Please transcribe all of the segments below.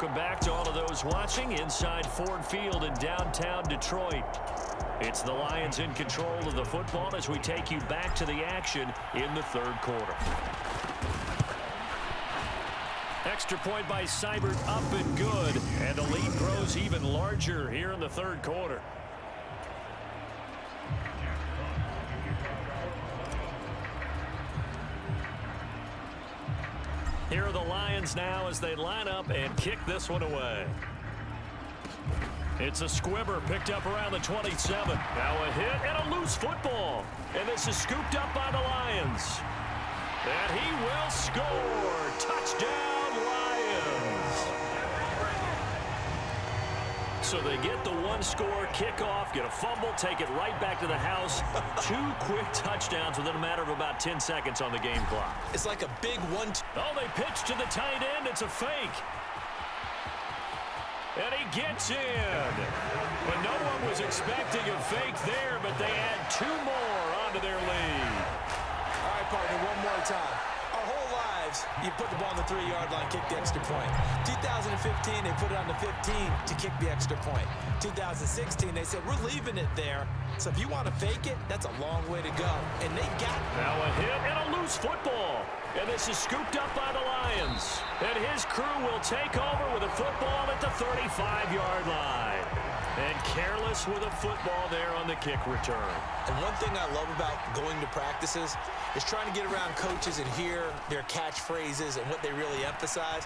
Welcome back to all of those watching inside Ford Field in downtown Detroit. It's the Lions in control of the football as we take you back to the action in the third quarter. Extra point by Seibert, up and good, and the lead grows even larger here in the third quarter. Here are the Lions now as they line up and kick this one away. It's a squibber picked up around the 27. Now a hit and a loose football. And this is scooped up by the Lions. And he will score. Touchdown, Lions. So they get the one-score kickoff, get a fumble, take it right back to the house. 2 quick touchdowns within a matter of about 10 seconds on the game clock. It's like a big one. Oh, they pitch to the tight end. It's a fake. And he gets in. But no one was expecting a fake there, but they add 2 more onto their lead. All right, partner, one more time. Our whole lives, you put the ball on the 3-yard line, kick the extra point. 2015, they put it on the 15 to kick the extra point. 2016, they said, we're leaving it there. So if you want to fake it, that's a long way to go. And they got it. Now a hit and a loose football. And this is scooped up by the Lions. And his crew will take over with a football at the 35-yard line. And careless with a football there on the kick return. And one thing I love about going to practices is trying to get around coaches and hear their catchphrases and what they really emphasize.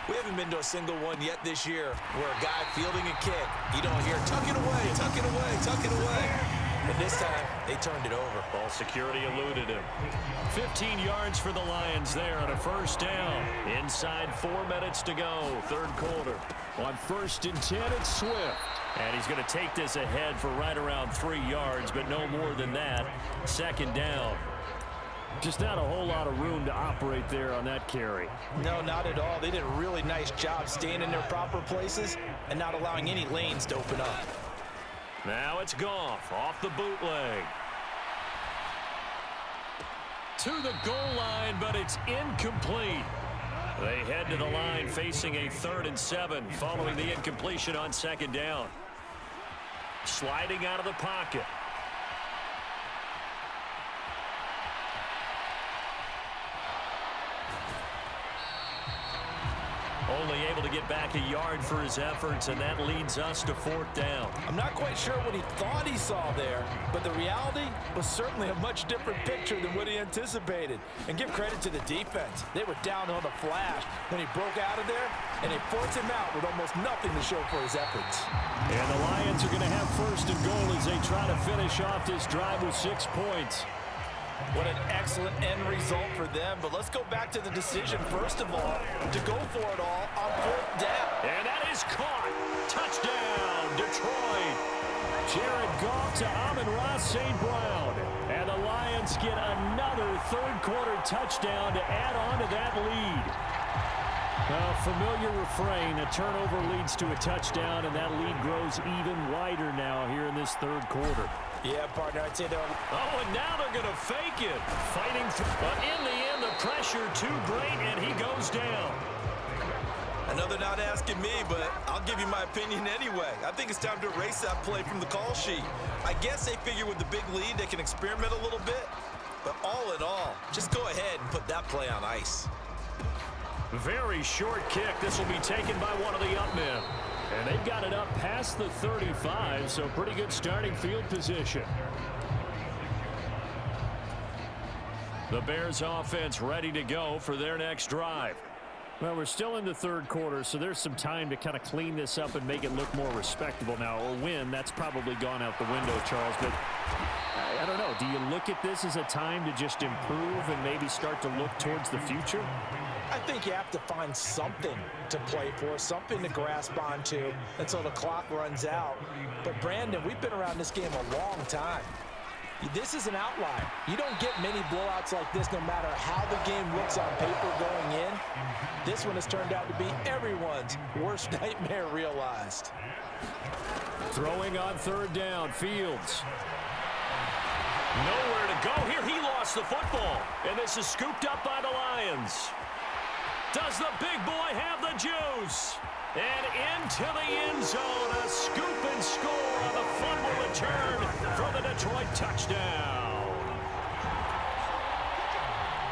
We haven't been to a single one yet this year where a guy fielding a kick, you don't hear, tuck it away, tuck it away, tuck it away. And this time, they turned it over. Ball security eluded him. 15 yards for the Lions there on a first down. Inside 4 minutes to go, third quarter. On 1st and 10, it's Swift. And he's going to take this ahead for right around 3 yards, but no more than that. Second down. Just not a whole lot of room to operate there on that carry. No, not at all. They did a really nice job staying in their proper places and not allowing any lanes to open up. Now it's Goff off the bootleg. To the goal line, but it's incomplete. They head to the line facing a 3rd and 7 following the incompletion on second down. Sliding out of the pocket. Only able to get back a yard for his efforts, and that leads us to 4th down. I'm not quite sure what he thought he saw there, but the reality was certainly a much different picture than what he anticipated. And give credit to the defense. They were down on the flash when he broke out of there, and they forced him out with almost nothing to show for his efforts. And the Lions are going to have 1st and goal as they try to finish off this drive with 6 points. What an excellent end result for them. But let's go back to the decision, first of all, to go for it all on 4th down. And that is caught. Touchdown, Detroit. Jared Goff to Amon-Ra St. Brown. And the Lions get another third-quarter touchdown to add on to that lead. A familiar refrain. A turnover leads to a touchdown, and that lead grows even wider now here in this third quarter. Yeah, partner, I'd say they're... Oh, and now they're going to fake it. Fighting through. But in the end, the pressure too great, and he goes down. I know they're not asking me, but I'll give you my opinion anyway. I think it's time to erase that play from the call sheet. I guess they figure with the big lead, they can experiment a little bit. But all in all, just go ahead and put that play on ice. Very short kick. This will be taken by one of the up men. And they've got it up past the 35, so pretty good starting field position. The Bears offense ready to go for their next drive. Well, we're still in the third quarter, so there's some time to kind of clean this up and make it look more respectable. Now, a win, that's probably gone out the window, Charles, but I don't know. Do you look at this as a time to just improve and maybe start to look towards the future? I think you have to find something to play for, something to grasp onto until the clock runs out. But, Brandon, we've been around this game a long time. This is an outlier. You don't get many blowouts like this no matter how the game looks on paper going in. This one has turned out to be everyone's worst nightmare realized. Throwing on 3rd down, Fields. Nowhere to go here. He lost the football. And this is scooped up by the Lions. Does the big boy have the juice? And into the end zone, a scoop and score on the fumble return for the Detroit touchdown.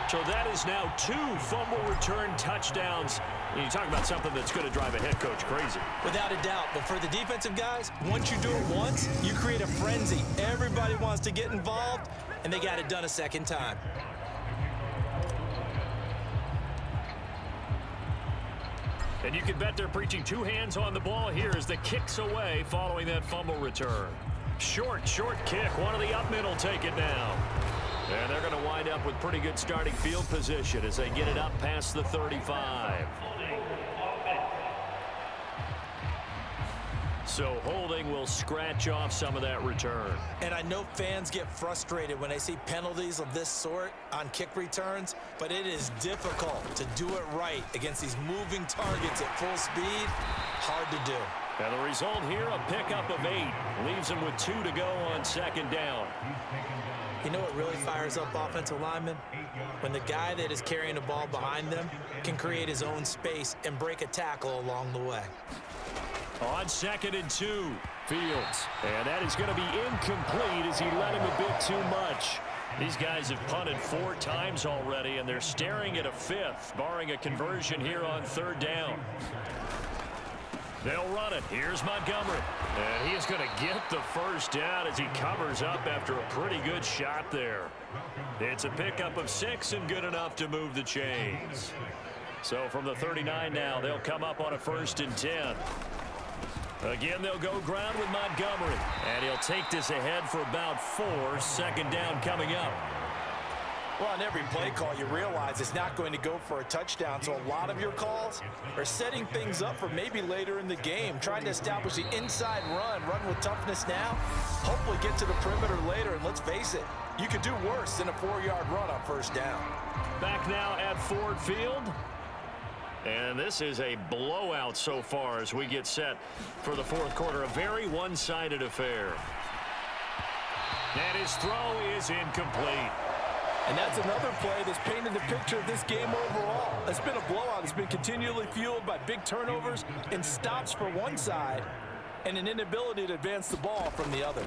So that is now 2 fumble return touchdowns. You talk about something that's going to drive a head coach crazy. Without a doubt. But for the defensive guys, once you do it once, you create a frenzy. Everybody wants to get involved, and they got it done a second time. And you can bet they're preaching 2 hands on the ball here as the kick's away following that fumble return. Short kick. One of the up men will take it now. And they're going to wind up with pretty good starting field position as they get it up past the 35. So holding will scratch off some of that return. And I know fans get frustrated when they see penalties of this sort on kick returns, but it is difficult to do it right against these moving targets at full speed. Hard to do. And the result here, a pickup of 8. Leaves them with 2 to go on second down. You know what really fires up offensive linemen? When the guy that is carrying the ball behind them can create his own space and break a tackle along the way. On 2nd and 2, Fields. And that is going to be incomplete as he let him a bit too much. These guys have punted 4 times already, and they're staring at a 5th, barring a conversion here on 3rd down. They'll run it. Here's Montgomery. And he is going to get the first down as he covers up after a pretty good shot there. It's a pickup of 6 and good enough to move the chains. So from the 39 now, they'll come up on a 1st and 10. Again, they'll go ground with Montgomery. And he'll take this ahead for about 4. 2nd down coming up. Well, on every play call, you realize it's not going to go for a touchdown. So a lot of your calls are setting things up for maybe later in the game, trying to establish the inside run with toughness now, hopefully get to the perimeter later. And let's face it, you could do worse than a 4-yard run on 1st down. Back now at Ford Field. And this is a blowout so far as we get set for the 4th quarter. A very one-sided affair. And his throw is incomplete. And that's another play that's painted the picture of this game overall. It's been a blowout. It's been continually fueled by big turnovers and stops for one side and an inability to advance the ball from the other.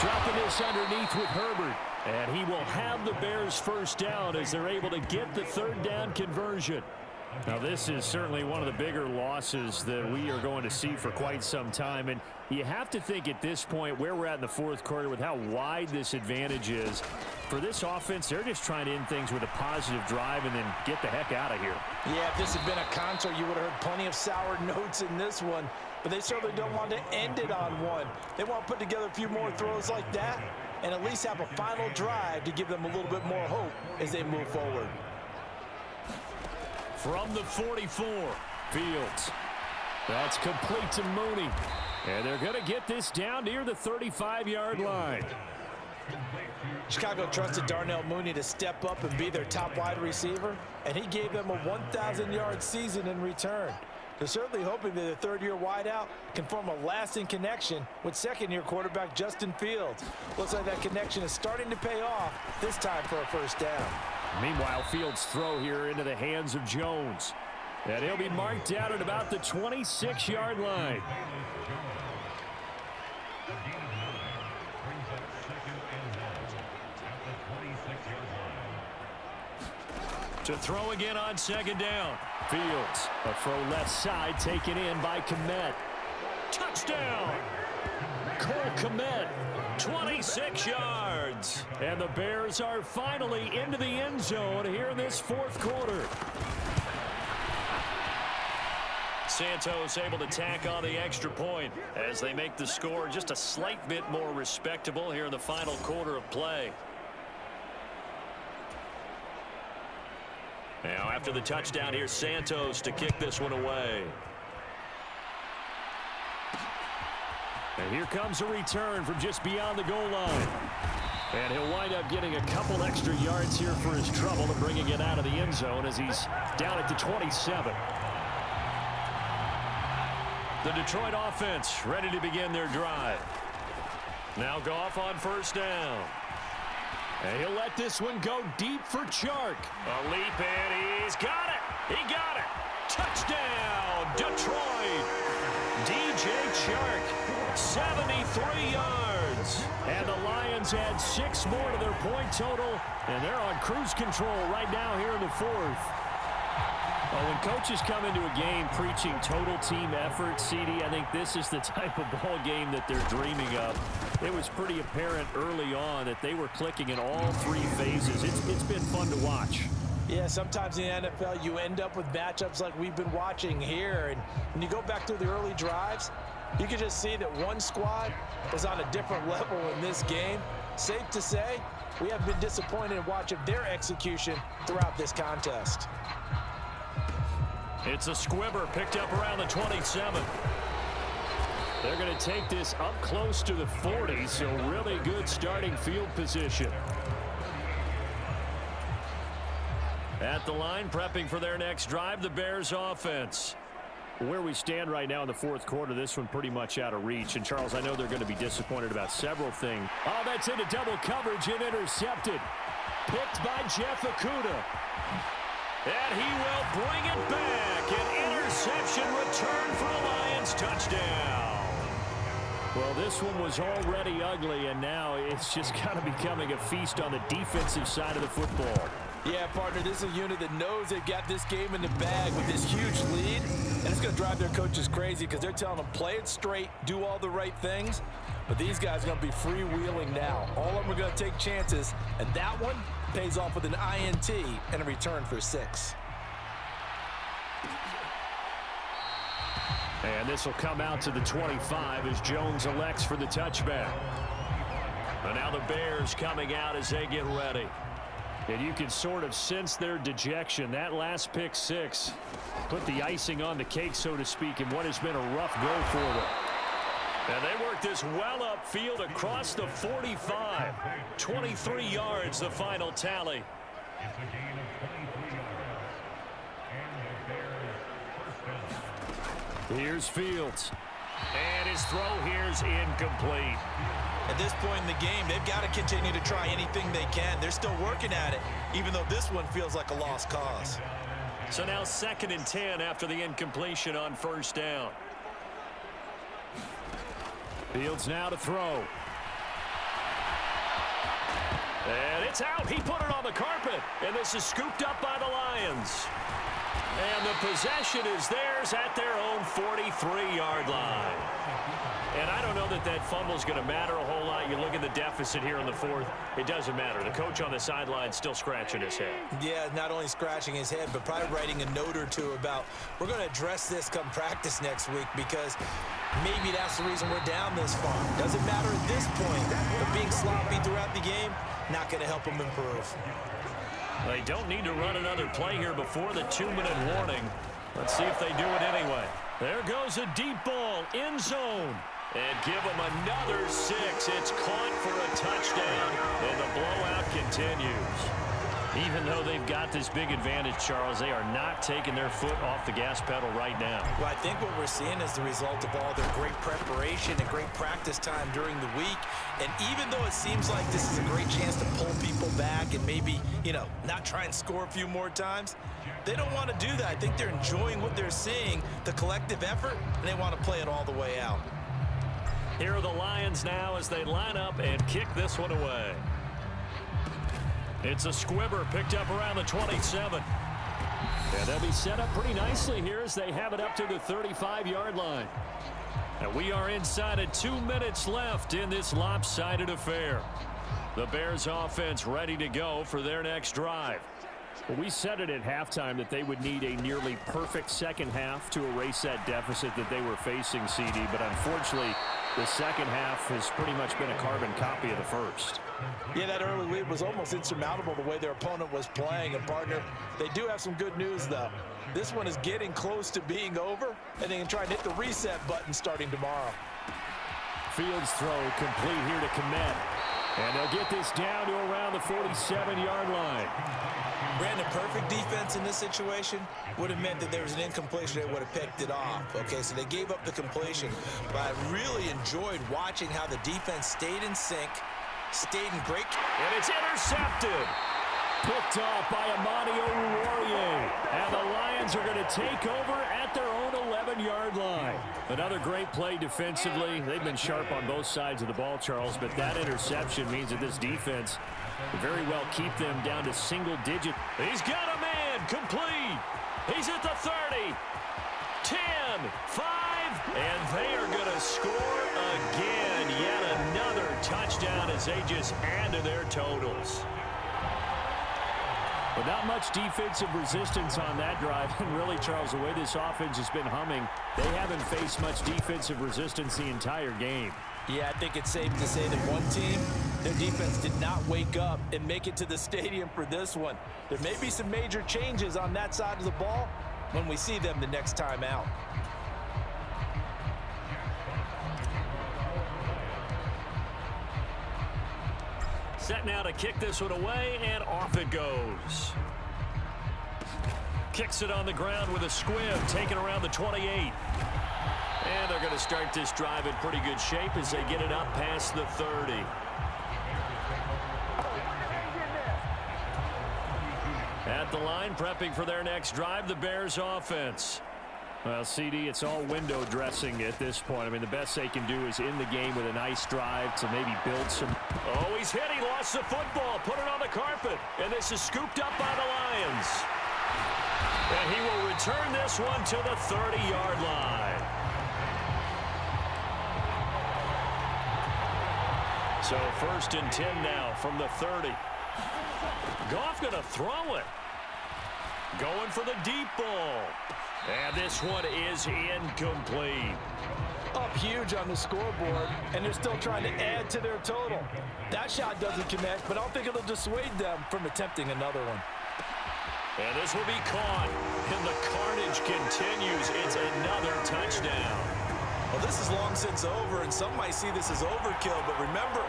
Dropping this underneath with Herbert. And he will have the Bears' first down as they're able to get the 3rd down conversion. Now, this is certainly one of the bigger losses that we are going to see for quite some time. And you have to think at this point where we're at in the 4th quarter with how wide this advantage is. For this offense, they're just trying to end things with a positive drive and then get the heck out of here. Yeah, if this had been a concert, you would have heard plenty of sour notes in this one. But they certainly don't want to end it on one. They want to put together a few more throws like that and at least have a final drive to give them a little bit more hope as they move forward. From the 44, Fields. That's complete to Mooney. And they're going to get this down near the 35-yard line. Chicago trusted Darnell Mooney to step up and be their top wide receiver, and he gave them a 1,000-yard season in return. They're certainly hoping that the 3rd-year wideout can form a lasting connection with 2nd-year quarterback Justin Fields. Looks like that connection is starting to pay off, this time for a 1st down. Meanwhile, Fields' throw here into the hands of Jones. And he'll be marked down at about the 26-yard line. To throw again on 2nd down. Fields, a throw left side taken in by Kmet. Touchdown! Cole Kmet, 26 yards. And the Bears are finally into the end zone here in this 4th quarter. Santos able to tack on the extra point as they make the score just a slight bit more respectable here in the final quarter of play. Now after the touchdown, here's Santos to kick this one away. And here comes a return from just beyond the goal line. And he'll wind up getting a couple extra yards here for his trouble and bringing it out of the end zone as he's down at the 27. The Detroit offense ready to begin their drive. Now Goff on 1st down. And he'll let this one go deep for Chark. A leap in. He's got it. He got it. Touchdown, Detroit. DJ Chark, 73 yards. And the Lions add 6 more to their point total, and they're on cruise control right now here in the 4th. Well, when coaches come into a game preaching total team effort, CD, I think this is the type of ball game that they're dreaming of. It was pretty apparent early on that they were clicking in all 3 phases. It's been fun to watch. Yeah, sometimes in the NFL you end up with matchups like we've been watching here. And when you go back through the early drives, you can just see that one squad was on a different level in this game. Safe to say, we have been disappointed in watching their execution throughout this contest. It's a squibber picked up around the 27. They're going to take this up close to the 40, so really good starting field position. At the line, prepping for their next drive, the Bears offense. Where we stand right now in the 4th quarter, this one pretty much out of reach. And, Charles, I know they're going to be disappointed about several things. Oh, that's into double coverage and intercepted. Picked by Jeff Okudah. And he will bring it back. An interception return for a Lions touchdown. Well, this one was already ugly, and now it's just kind of becoming a feast on the defensive side of the football. Yeah, partner, this is a unit that knows they've got this game in the bag with this huge lead, and it's going to drive their coaches crazy because they're telling them play it straight, do all the right things, but these guys are going to be freewheeling now. All of them are going to take chances, and that one pays off with an INT and a return for 6. And this will come out to the 25 as Jones elects for the touchback. And now the Bears coming out as they get ready. And you can sort of sense their dejection. That last pick 6 put the icing on the cake, so to speak, in what has been a rough go for them. And they work this well upfield across the 45. 23 yards, the final tally. Here's Fields. And his throw here's incomplete. At this point in the game, they've got to continue to try anything they can. They're still working at it, even though this one feels like a lost cause. So now 2nd and 10 after the incompletion on 1st down. Fields now to throw. And it's out. He put it on the carpet. And this is scooped up by the Lions. And the possession is theirs at their own 43-yard line. And I don't know that that fumble is going to matter a whole lot. You look at the deficit here in the 4th. It doesn't matter. The coach on the sideline still scratching his head. Yeah, not only scratching his head, but probably writing a note or two about we're going to address this come practice next week because maybe that's the reason we're down this far. Doesn't matter at this point, but being sloppy throughout the game, not going to help them improve. They don't need to run another play here before the 2-minute warning. Let's see if they do it anyway. There goes a deep ball, end zone. And give them another 6. It's caught for a touchdown, and the blowout continues. Even though they've got this big advantage, Charles, they are not taking their foot off the gas pedal right now. Well, I think what we're seeing is the result of all their great preparation and great practice time during the week. And even though it seems like this is a great chance to pull people back and maybe, not try and score a few more times, they don't want to do that. I think they're enjoying what they're seeing, the collective effort, and they want to play it all the way out. Here are the Lions now as they line up and kick this one away. It's a squibber picked up around the 27. And they'll be set up pretty nicely here as they have it up to the 35-yard line. And we are inside of 2 minutes left in this lopsided affair. The Bears offense ready to go for their next drive. Well, we said it at halftime that they would need a nearly perfect second half to erase that deficit that they were facing, CD. But unfortunately, the second half has pretty much been a carbon copy of the first. Yeah, that early lead was almost insurmountable the way their opponent was playing. And, partner, they do have some good news, though. This one is getting close to being over, and they can try and hit the reset button starting tomorrow. Fields throw complete here to Komet. And they'll get this down to around the 47-yard line. Brandon, perfect defense in this situation would have meant that there was an incompletion that would have picked it off. Okay, so they gave up the completion. But I really enjoyed watching how the defense stayed in sync, Stayed in great. And it's intercepted. Picked off by Amani Oruwariye. And the Lions are going to take over at their own 11-yard line. Another great play defensively. They've been sharp on both sides of the ball, Charles, but that interception means that this defense will very well keep them down to single digit. He's got a man complete. He's at the 30, 10, 5, and they are going to score again. Yet another touchdown as they just add to their totals. But not much defensive resistance on that drive. And really, Charles, the way this offense has been humming, they haven't faced much defensive resistance the entire game. Yeah, I think it's safe to say that one team, their defense did not wake up and make it to the stadium for this one. There may be some major changes on that side of the ball when we see them the next time out. Set now to kick this one away, and off it goes. Kicks it on the ground with a squib, taken around the 28. And they're going to start this drive in pretty good shape as they get it up past the 30. At the line, prepping for their next drive, the Bears offense. Well, CD, it's all window dressing at this point. I mean, the best they can do is in the game with a nice drive to maybe build some. Oh, he's hit. He lost the football. Put it on the carpet. And this is scooped up by the Lions. And he will return this one to the 30-yard line. So 1st and 10 now from the 30. Goff going to throw it. Going for the deep ball. And this one is incomplete. Up huge on the scoreboard, and they're still trying to add to their total. That shot doesn't connect, but I don't think it'll dissuade them from attempting another one. And this will be caught, and the carnage continues. It's another touchdown. Well, this is long since over, and some might see this as overkill, but remember,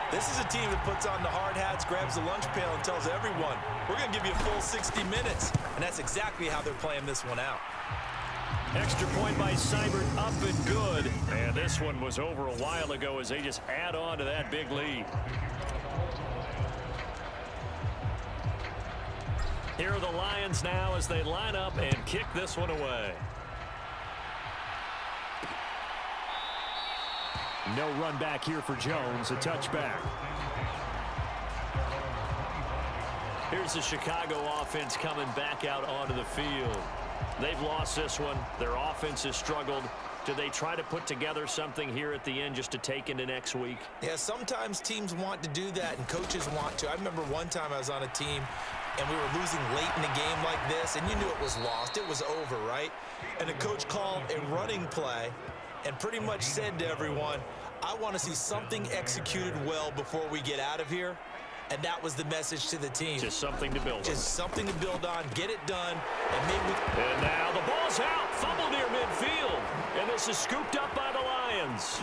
this is a team that puts on the hard hats, grabs the lunch pail, and tells everyone, we're going to give you a full 60 minutes. And that's exactly how they're playing this one out. Extra point by Seibert, up and good. And this one was over a while ago as they just add on to that big lead. Here are the Lions now as they line up and kick this one away. No run back here for Jones, a touchback. Here's the Chicago offense coming back out onto the field. They've lost this one. Their offense has struggled. Do they try to put together something here at the end just to take into next week? Yeah, sometimes teams want to do that and coaches want to. I remember one time I was on a team and we were losing late in the game like this, and you knew it was lost. It was over, right? And the coach called a running play and pretty much said to everyone, I want to see something executed well before we get out of here. And that was the message to the team. Just something to build on. Just something to build on, get it done, and maybe. And now the ball's out. Fumble near midfield. And this is scooped up by the Lions.